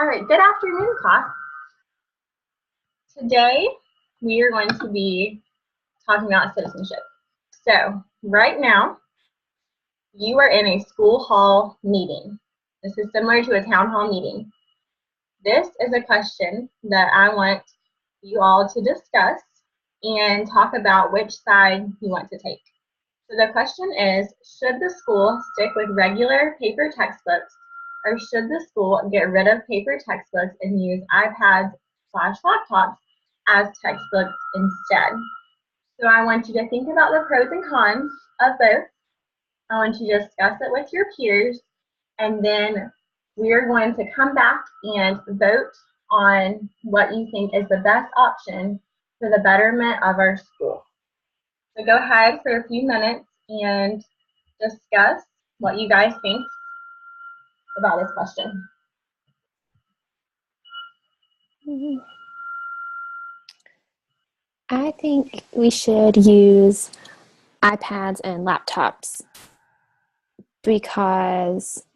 All right, good afternoon, class. Today, we are going to be talking about citizenship. So, right now, you are in a school hall meeting. This is similar to a town hall meeting. This is a question that I want you all to discuss and talk about which side you want to take. So the question is, should the school stick with regular paper textbooks, or should the school get rid of paper textbooks and use iPads/laptops as textbooks instead? So I want you to think about the pros and cons of both. I want you to discuss it with your peers, and then we are going to come back and vote on what you think is the best option for the betterment of our school. So go ahead for a few minutes and discuss what you guys think about this question. I think we should use iPads and laptops because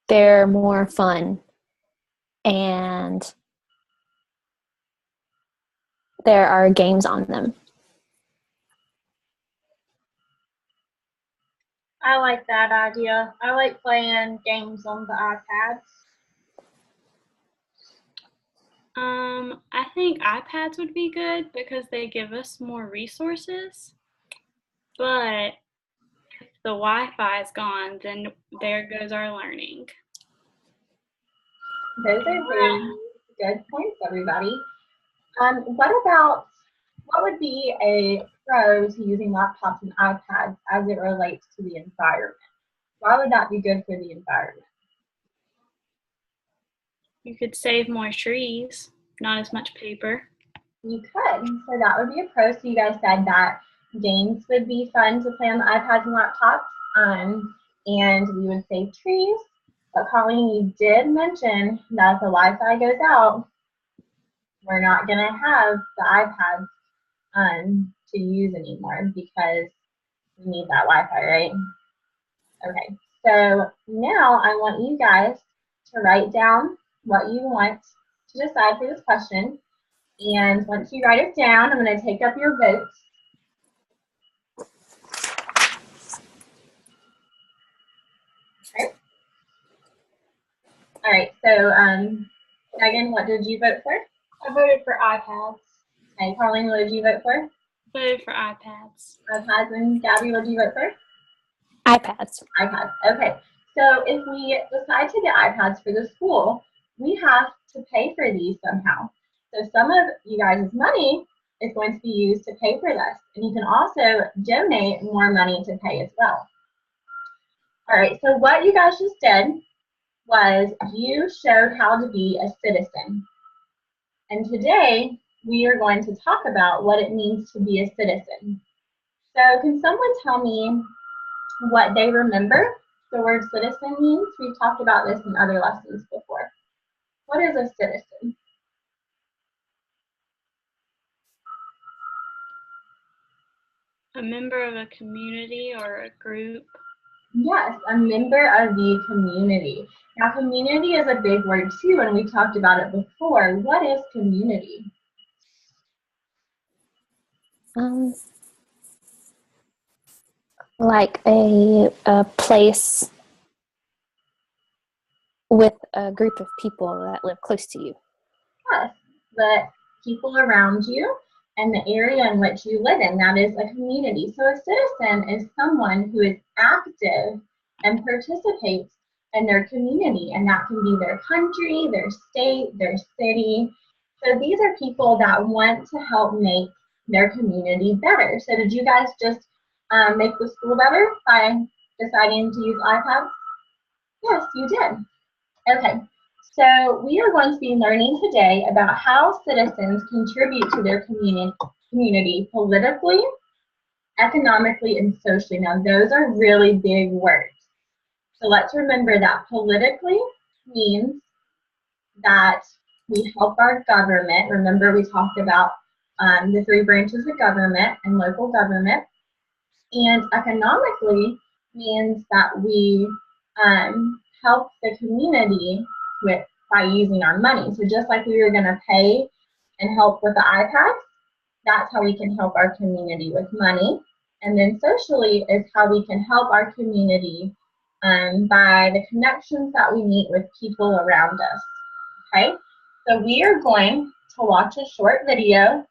they're more fun and there are games on them. I like that idea. I like playing games on the iPads. I think iPads would be good because they give us more resources, but if the Wi-Fi is gone, then there goes our learning. Those are very good points, everybody. What would be a pro to using laptops and iPads as it relates to the environment? Why would that be good for the environment? You could save more trees, not as much paper. You could. So that would be a pro. So you guys said that games would be fun to play on the iPads and laptops, and we would save trees. But Colleen, you did mention that if the Wi-Fi goes out, we're not going to have the iPads to use anymore because we need that Wi-Fi, right? Okay, so now I want you guys to write down what you want to decide for this question. And once you write it down, I'm going to take up your votes. Okay. All right, so Megan, what did you vote for? I voted for iPads. Okay, Colleen, what did you vote for? Voted for iPads. iPads, and Gabby, what did you vote for? iPads. iPads, okay. So if we decide to get iPads for the school, we have to pay for these somehow. So some of you guys' money is going to be used to pay for this. And you can also donate more money to pay as well. All right, so what you guys just did was you showed how to be a citizen. And today, we are going to talk about what it means to be a citizen. So can someone tell me what they remember the word citizen means? We've talked about this in other lessons before. What is a citizen? A member of a community or a group. Yes, a member of the community. Now, community is a big word too, and we talked about it before. What is community? Like a place with a group of people that live close to you. Yes, the people around you and the area in which you live in, that is a community. So a citizen is someone who is active and participates in their community, and that can be their country, their state, their city. So these are people that want to help make their community better. So did you guys just make the school better by deciding to use iPads? Yes, you did. Okay, so we are going to be learning today about how citizens contribute to their community politically, economically, and socially. Now, those are really big words. So let's remember that politically means that we help our government. Remember, we talked about the 3 branches of government and local government. And economically means that we help the community with by using our money. So just like we were going to pay and help with the iPads, that's how we can help our community with money. And then socially is how we can help our community by the connections that we meet with people around us. Okay, so we are going to watch a short video.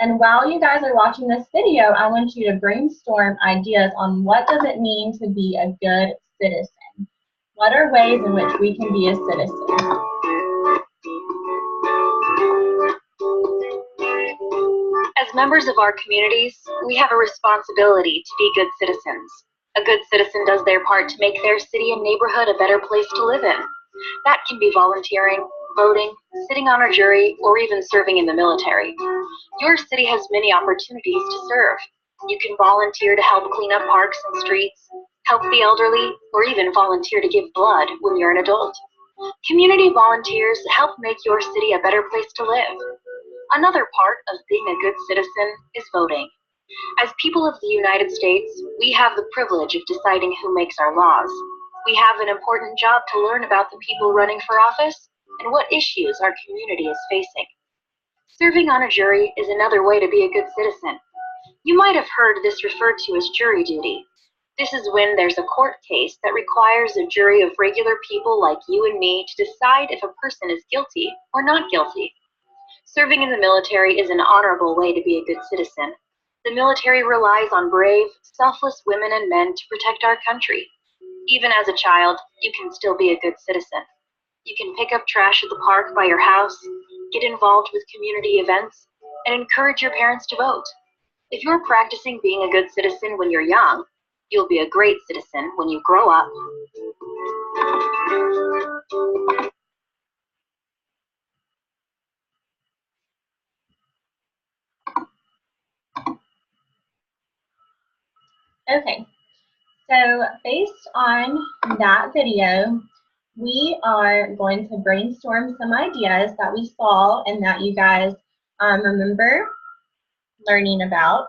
And while you guys are watching this video, I want you to brainstorm ideas on what does it mean to be a good citizen. What are ways in which we can be a citizen? As members of our communities, we have a responsibility to be good citizens. A good citizen does their part to make their city and neighborhood a better place to live in. That can be volunteering, voting, sitting on a jury, or even serving in the military. Your city has many opportunities to serve. You can volunteer to help clean up parks and streets, help the elderly, or even volunteer to give blood when you're an adult. Community volunteers help make your city a better place to live. Another part of being a good citizen is voting. As people of the United States, we have the privilege of deciding who makes our laws. We have an important job to learn about the people running for office and what issues our community is facing. Serving on a jury is another way to be a good citizen. You might have heard this referred to as jury duty. This is when there's a court case that requires a jury of regular people like you and me to decide if a person is guilty or not guilty. Serving in the military is an honorable way to be a good citizen. The military relies on brave, selfless women and men to protect our country. Even as a child, you can still be a good citizen. You can pick up trash at the park by your house, get involved with community events, and encourage your parents to vote. If you're practicing being a good citizen when you're young, you'll be a great citizen when you grow up. Okay, so based on that video, we are going to brainstorm some ideas that we saw and that you guys remember learning about.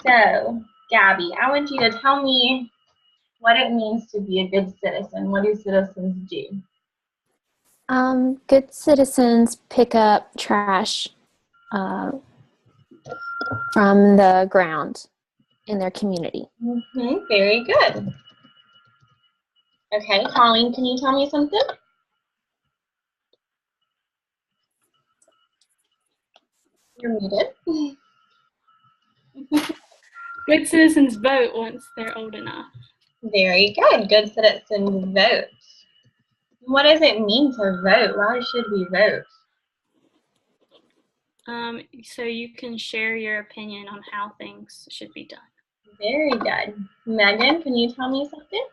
So, Gabby, I want you to tell me what it means to be a good citizen. What do citizens do? Good citizens pick up trash from the ground in their community. Very good. Okay, Colleen, can you tell me something? You're muted. Good citizens vote once they're old enough. Very good. Good citizens vote. What does it mean to vote? Why should we vote? So you can share your opinion on how things should be done. Very good. Megan, can you tell me something?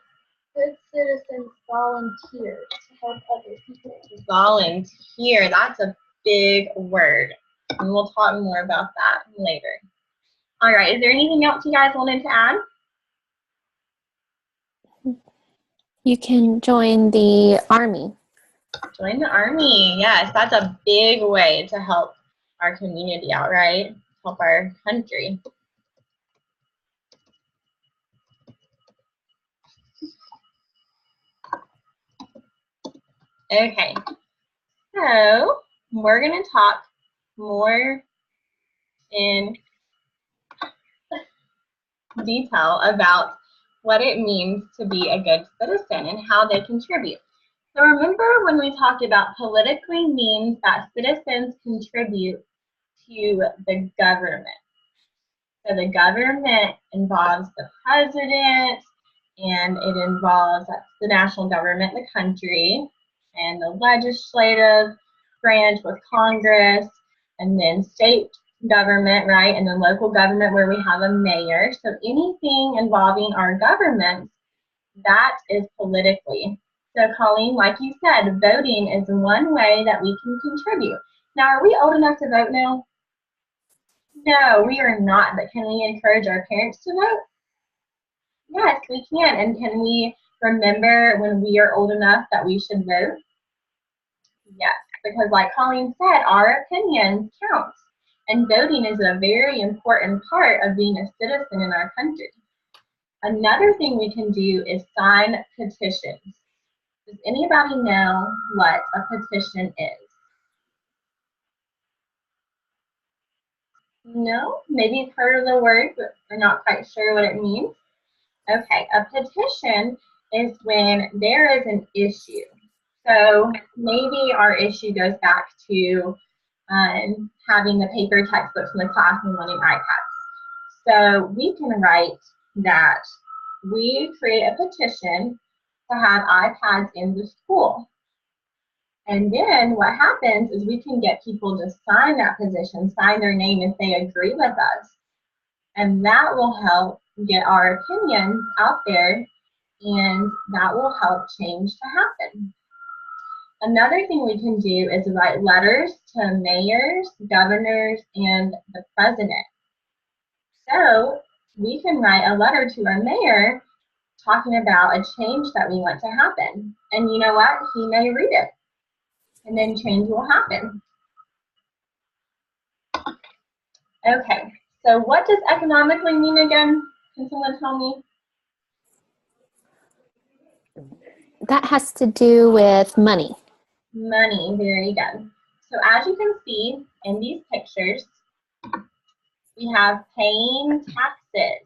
Good citizens volunteer to help other people. Volunteer. That's a big word. And we'll talk more about that later. All right. Is there anything else you guys wanted to add? You can join the Army. Join the Army. Yes, that's a big way to help our community out, right? Help our country. Okay, so we're going to talk more in detail about what it means to be a good citizen and how they contribute. So remember when we talked about politically means that citizens contribute to the government. So the government involves the president, and it involves the national government, the country, and the legislative branch with Congress, and then state government, right, and then local government where we have a mayor. So anything involving our government, that is politically. So Colleen, like you said, voting is one way that we can contribute. Now, are we old enough to vote now? No, we are not, but can we encourage our parents to vote? Yes, we can. And can we remember when we are old enough that we should vote? Yes, because like Colleen said, our opinion counts. And voting is a very important part of being a citizen in our country. Another thing we can do is sign petitions. Does anybody know what a petition is? No? Maybe you've heard of the word, but are not quite sure what it means. Okay, a petition is when there is an issue. So maybe our issue goes back to having the paper textbooks in the class and wanting iPads. So we can write that we create a petition to have iPads in the school. And then what happens is we can get people to sign that petition, sign their name if they agree with us. And that will help get our opinions out there, and that will help change to happen. Another thing we can do is write letters to mayors, governors, and the president. So we can write a letter to our mayor talking about a change that we want to happen. And you know what? He may read it, and then change will happen. Okay, so what does economically mean again? Can someone tell me? That has to do with money. Money, very good. So as you can see in these pictures, we have paying taxes.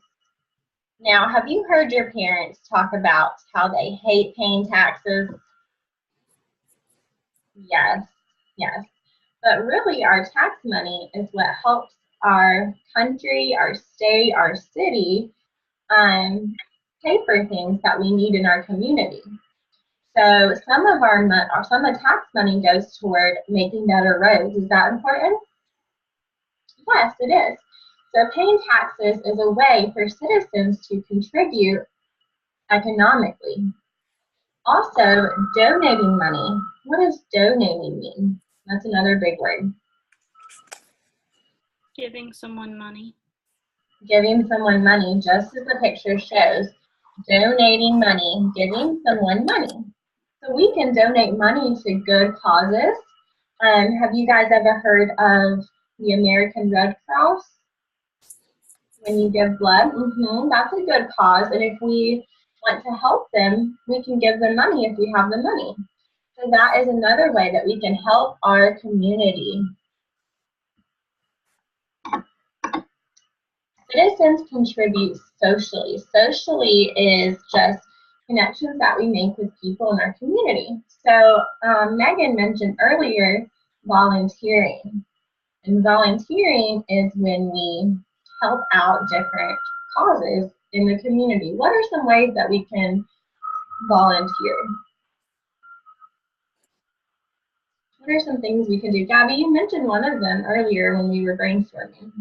Now, have you heard your parents talk about how they hate paying taxes? Yes, yes. But really, our tax money is what helps our country, our state, our city pay for things that we need in our community. So some of tax money goes toward making better roads. Is that important? Yes, it is. So paying taxes is a way for citizens to contribute economically. Also, donating money. What does donating mean? That's another big word. Giving someone money. Giving someone money, just as the picture shows. Donating money, giving someone money. So we can donate money to good causes. Have you guys ever heard of the American Red Cross? When you give blood, that's a good cause. And if we want to help them, we can give them money if we have the money. So that is another way that we can help our community. Citizens contribute socially. Socially is just connections that we make with people in our community. So Megan mentioned earlier volunteering. And volunteering is when we help out different causes in the community. What are some ways that we can volunteer? What are some things we can do? Gabby, you mentioned one of them earlier when we were brainstorming.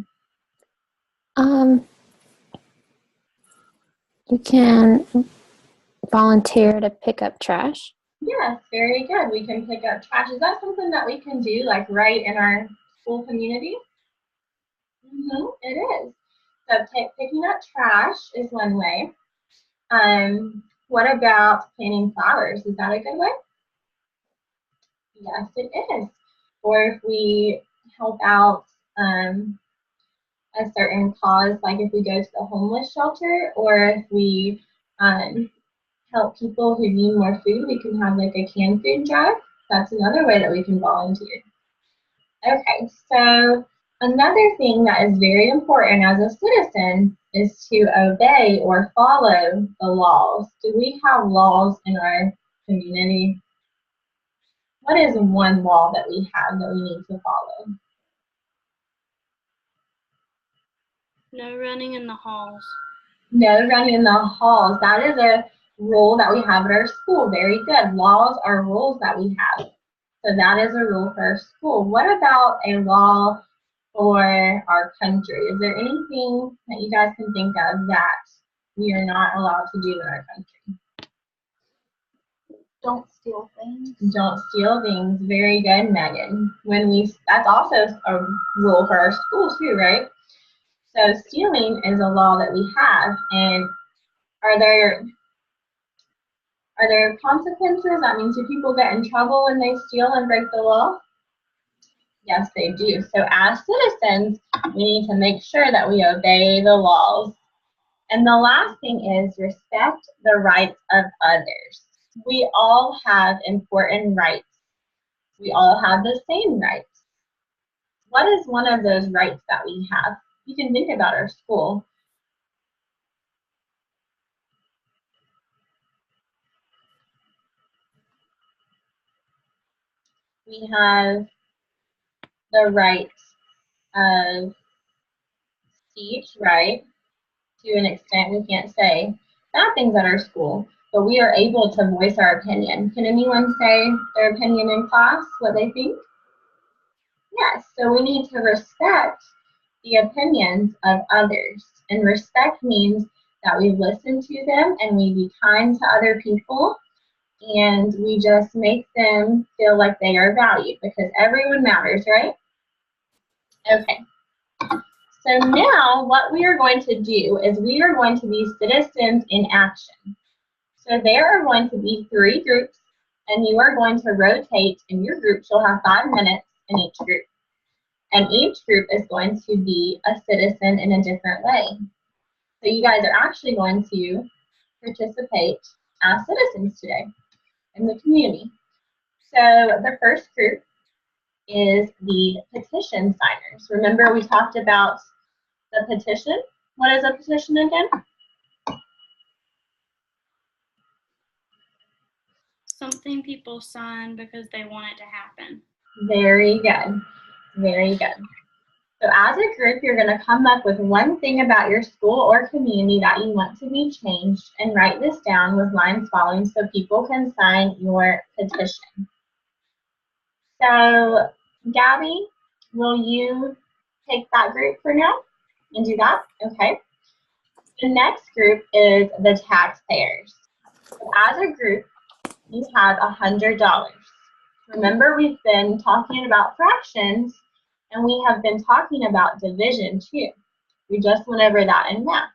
You can volunteer to pick up trash. Yes, very good. We can pick up trash. Is that something that we can do like right in our school community? It is. So picking up trash is one way. What about planting flowers? Is that a good way? Yes, it is. Or if we help out a certain cause, like if we go to the homeless shelter, or if we help people who need more food, we can have like a canned food drive. That's another way that we can volunteer. Okay, so another thing that is very important as a citizen is to obey or follow the laws. Do we have laws in our community? What is one law that we have that we need to follow? No running in the halls. No running in the halls. That is a rule that we have at our school. Very good. Laws are rules that we have. So that is a rule for our school. What about a law for our country? Is there anything that you guys can think of that we are not allowed to do in our country? Don't steal things. Don't steal things. Very good, Megan. That's also a rule for our school too, right? So stealing is a law that we have, and are there consequences? That means do people get in trouble when they steal and break the law? Yes, they do. So as citizens, we need to make sure that we obey the laws. And the last thing is respect the rights of others. We all have important rights. We all have the same rights. What is one of those rights that we have? You can think about our school. We have the right of speech, right? To an extent, we can't say bad things at our school, but we are able to voice our opinion. Can anyone say their opinion in class, what they think? Yes, so we need to respect the opinions of others. And respect means that we listen to them and we be kind to other people and we just make them feel like they are valued because everyone matters, right? Okay. So now what we are going to do is we are going to be citizens in action. So there are going to be 3 groups and you are going to rotate and your groups will have 5 minutes in each group. And each group is going to be a citizen in a different way. So you guys are actually going to participate as citizens today in the community. So the first group is the petition signers. Remember we talked about the petition? What is a petition again? Something people sign because they want it to happen. Very good. Very good. So as a group, you're going to come up with one thing about your school or community that you want to be changed and write this down with lines following so people can sign your petition. So Gabby, will you take that group for now and do that? Okay. The next group is the taxpayers. So as a group, you have $100. Remember, we've been talking about fractions and we have been talking about division too. We just went over that in math.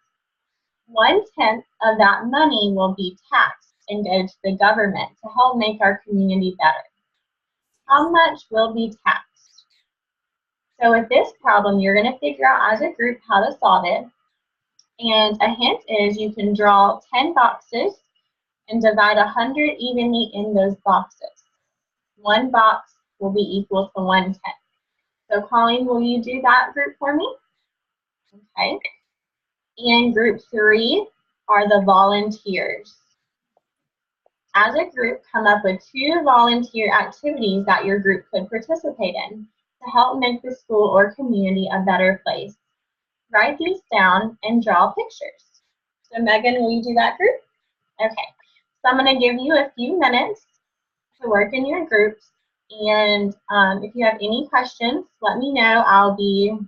1/10 of that money will be taxed and go to the government to help make our community better. How much will be taxed? So with this problem, you're going to figure out as a group how to solve it. And a hint is you can draw 10 boxes and divide 100 evenly in those boxes. One box will be equal to 1/10. So Colleen, will you do that group for me? Okay. And group 3 are the volunteers. As a group, come up with 2 volunteer activities that your group could participate in to help make the school or community a better place. Write these down and draw pictures. So Megan, will you do that group? Okay. So I'm going to give you a few minutes to work in your groups. And if you have any questions, let me know. I'll be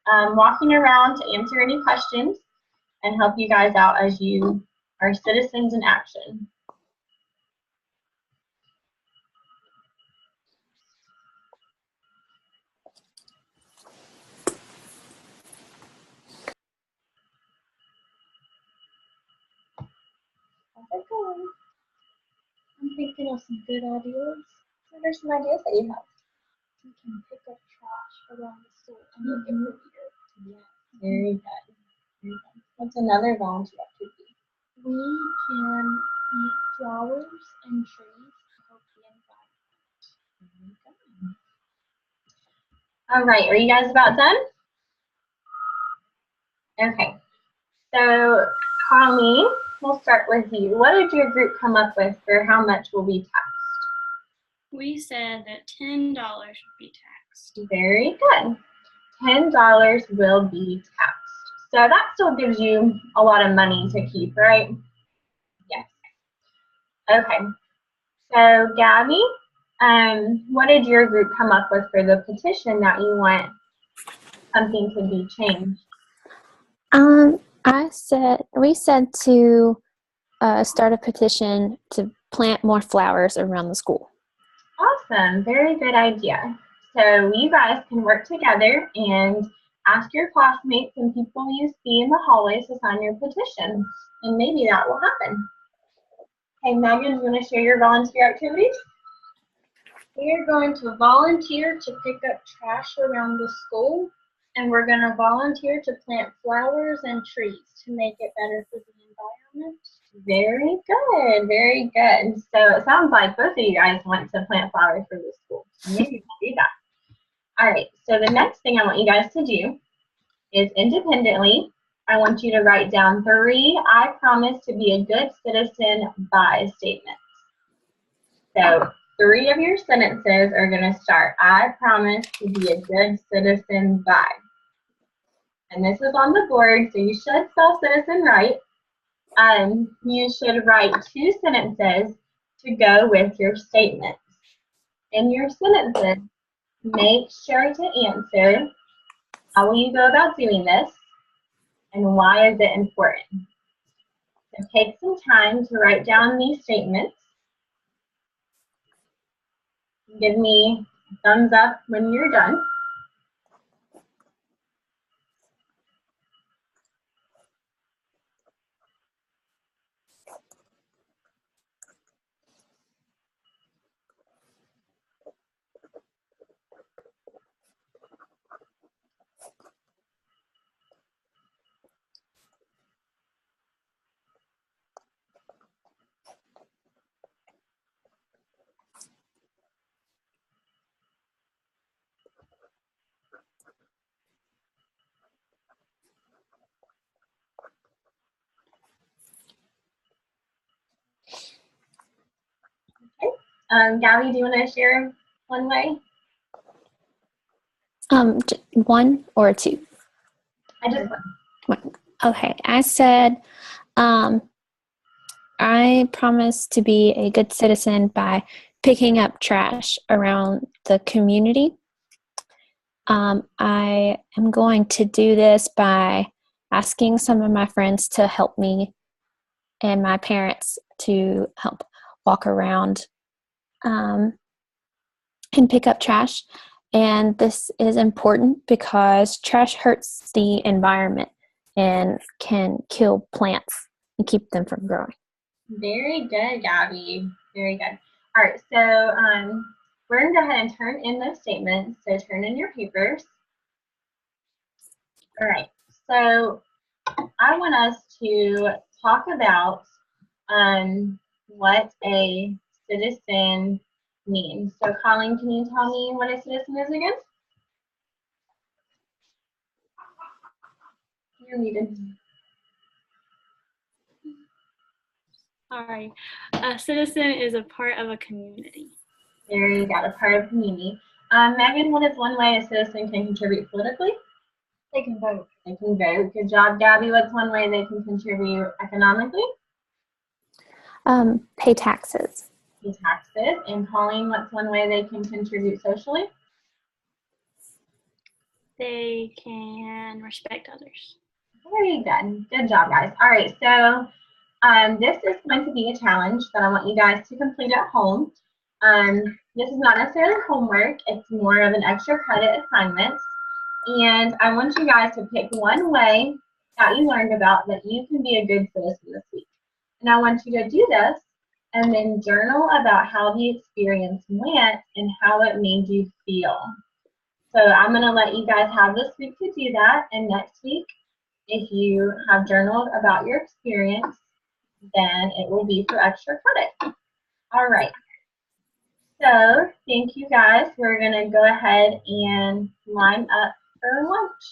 walking around to answer any questions and help you guys out as you are citizens in action. How's it going? I'm thinking of some good ideas. What are some ideas that you have? We can pick up trash around the school and make it prettier. Yeah, very good. Very good. What's another volunteer activity? We can plant flowers and trees to help the environment. All right, are you guys about done? Okay, so Colleen, we'll start with you. What did your group come up with for how much will be taxed? We said that $10 would be taxed. Very good. $10 will be taxed. So that still gives you a lot of money to keep, right? Yes. Okay. So Gabby, what did your group come up with for the petition that you want something to be changed? We said to start a petition to plant more flowers around the school. Awesome, very good idea. So you guys can work together and ask your classmates and people you see in the hallways to sign your petition, and maybe that will happen. Hey Megan, do you want to share your volunteer activities? We are going to volunteer to pick up trash around the school, and we're going to volunteer to plant flowers and trees to make it better for the environment. Very good, very good. So it sounds like both of you guys want to plant flowers for the school. Maybe we'll do that. All right, so the next thing I want you guys to do is independently, I want you to write down 3 I promise to be a good citizen by statements. So 3 of your sentences are going to start, I promise to be a good citizen by. And this is on the board, so you should spell citizen right. You should write 2 sentences to go with your statements. In your sentences, make sure to answer, how will you go about doing this, and why is it important? So take some time to write down these statements. Give me a thumbs up when you're done. Gabby, do you want to share one way? 1 or 2? I just One. Okay, I said, I promise to be a good citizen by picking up trash around the community. I am going to do this by asking some of my friends to help me and my parents to help walk around and pick up trash. And this is important because trash hurts the environment and can kill plants and keep them from growing. Very good, Gabby. Very good. All right, so we're going to go ahead and turn in those statements. So turn in your papers. All right, so I want us to talk about what a citizen means. So Colleen, can you tell me what a citizen is again? You're muted. All right. A citizen is a part of a community. There you got a part of community. Megan, what is one way a citizen can contribute politically? They can vote. They can vote. Good job, Gabby. What's one way they can contribute economically? Pay taxes. Pay taxes. And Colleen, what's one way they can contribute socially? They can respect others. Very good. Good job, guys. All right, so this is going to be a challenge that I want you guys to complete at home. This is not necessarily homework. It's more of an extra credit assignment. And I want you guys to pick one way that you learned about that you can be a good citizen this week. And I want you to do this and then journal about how the experience went and how it made you feel. So I'm going to let you guys have this week to do that. And next week, if you have journaled about your experience, then it will be for extra credit. All right. So thank you guys. We're going to go ahead and line up for lunch.